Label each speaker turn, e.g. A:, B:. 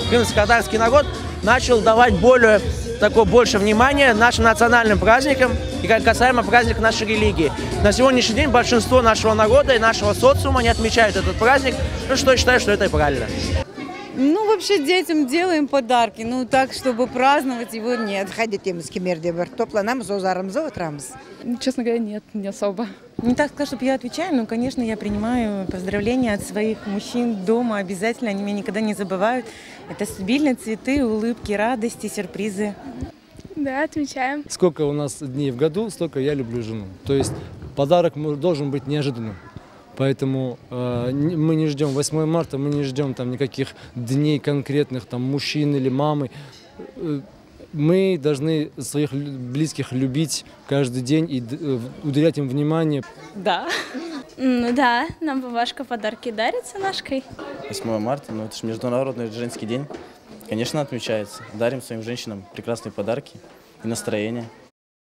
A: крымско-татарский народ начал давать больше внимания нашим национальным праздникам и касаемо праздника нашей религии. На сегодняшний день большинство нашего народа и нашего социума не отмечают этот праздник, что я считаю, что это и правильно.
B: Ну, вообще детям делаем подарки, ну так, чтобы праздновать его, нет.
C: Честно говоря, нет, не особо.
D: Не так сказать, чтобы я отвечаю, но, конечно, я принимаю поздравления от своих мужчин дома обязательно, они меня никогда не забывают. Это стабильно, цветы, улыбки, радости, сюрпризы.
E: Да, отмечаем.
F: Сколько у нас дней в году, столько я люблю жену. То есть подарок должен быть неожиданным. Поэтому мы не ждем 8 марта, мы не ждем там никаких дней конкретных, там мужчин или мамы. Мы должны своих близких любить каждый день и уделять им внимание.
E: Да. Ну да, нам бабушка подарки дарит с Анашкой.
G: 8 марта, ну это же Международный женский день. Конечно, отмечается. Дарим своим женщинам прекрасные подарки и настроение.